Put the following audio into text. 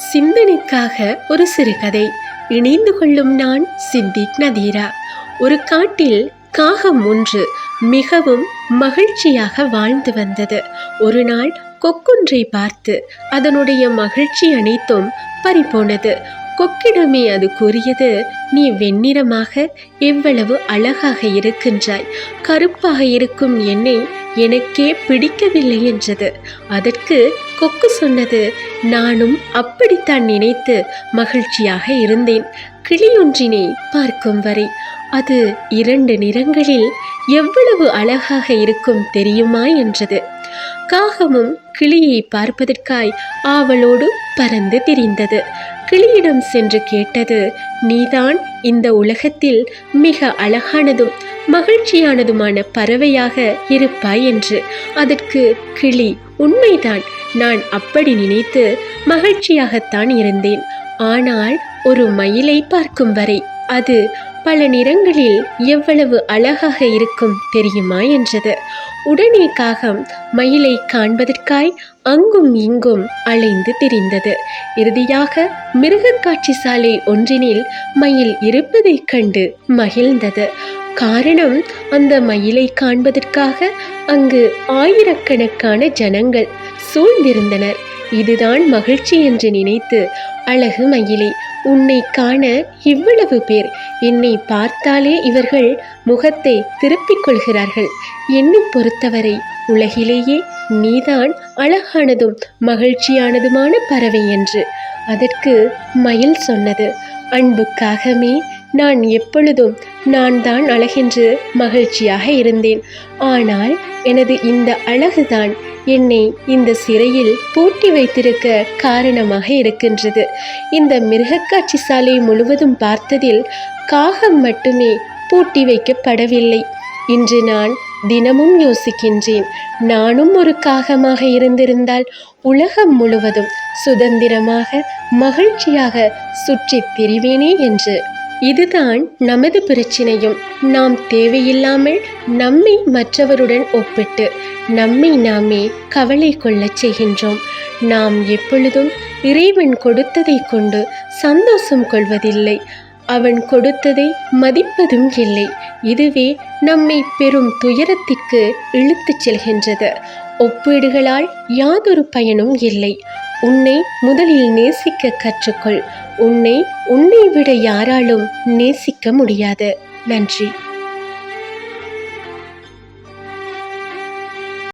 சிந்தனைக்காக ஒரு சிறுகதை. இணைந்து கொள்ளும் நான் சித்திக் நதீரா. ஒரு காட்டில் காகம் ஒன்று மிகவும் மகிழ்ச்சியாக வாழ்ந்து வந்தது. ஒரு நாள் கொக்கொன்றை பார்த்து அதனுடைய மகிழ்ச்சி அனைத்தும் பறிபோனது. கொக்கிடமே அது கூறியது, நீ வெண்ணிறமாக எவ்வளவு அழகாக இருக்கின்றாய், கருப்பாக இருக்கும் என்னை எனக்கே பிடிக்கவில்லை என்றது. அதற்கு கொக்கு சொன்னது, நானும் அப்படித்தான் நினைத்து மகிழ்ச்சியாக இருந்தேன், கிளியொன்றினை பார்க்கும் வரை. அது 2 நிறங்களில் எவ்வளவு அழகாக இருக்கும் தெரியுமா என்றது. காகமும் கிளியை பார்ப்பதற்காய் ஆவலோடு பறந்து திரிந்தது. கிளியிடம் சென்று கேட்டது, நீதான் இந்த உலகத்தில் மிக அழகானதும் மகிழ்ச்சியானதுமான பறவையாக இருப்பாய் என்று. அதற்கு கிளி, உண்மைதான், நான் அப்படி நினைத்து மகிழ்ச்சியாகத்தான் இருந்தேன். ஆனால் ஒரு மயிலை பார்க்கும் வரை அது பல நிறங்களில் எவ்வளவு அழகாக இருக்கும் தெரியுமா என்றது. உடனே காகம் மயிலை காண்பதற்காய் அங்கும் இங்கும் அலைந்து திரிந்தது. இறுதியாக மிருகக்காட்சி சாலை ஒன்றினில் மயில் இருப்பதைக் கண்டு மகிழ்ந்தது. காரணம், அந்த மயிலை காண்பதற்காக அங்கு ஆயிரக்கணக்கான ஜனங்கள் சூழ்ந்திருந்தனர். இதுதான் மகிழ்ச்சி என்று நினைத்து, அழகு மயிலே, உன்னை காண இவ்வளவு பேர், என்னை பார்த்தாலே இவர்கள் முகத்தை திருப்பிக் கொள்கிறார்கள். என்னை பொறுத்தவரை உலகிலேயே நீதான் அழகானதும் மகிழ்ச்சியானதுமான பறவை என்று. அதற்கு மயில் சொன்னது, அன்புக்காகவே நான் எப்பொழுதும் நான் தான் அழகென்று மகிழ்ச்சியாக இருந்தேன். ஆனால் எனது இந்த அழகுதான் என்னை இந்த சிறையில் பூட்டி வைத்திருக்க காரணமாக இருக்கின்றது. இந்த மிருகக்காட்சி சாலை முழுவதும் பார்த்ததில் காகம் மட்டுமே பூட்டி வைக்கப்படவில்லை. இன்று நான் தினமும் யோசிக்கின்றேன், நானும் ஒரு காகமாக இருந்திருந்தால் உலகம் முழுவதும் சுதந்திரமாக மகிழ்ச்சியாக சுற்றித் திரிவேனே என்று. இதுதான் நமது பிரச்சனையும். நாம் தேவையில்லாமல் நம்மை மற்றவருடன் ஒப்பிட்டு நம்மை நாமே கவலை கொள்ளச் செய்கின்றோம். நாம் எப்பொழுதும் இறைவன் கொடுத்ததை கொண்டு சந்தோஷம் கொள்வதில்லை, அவன் கொடுத்ததை மதிப்பதும் இல்லை. இதுவே நம்மை பெரும் துயரத்திற்கு இழுத்துச் செல்கின்றது. ஒப்பீடுகளால் யாதொரு பயனும் இல்லை. உன்னை முதலில் நேசிக்க கற்றுக்கொள். உன்னை விட யாராலும் நேசிக்க முடியாது. நன்றி.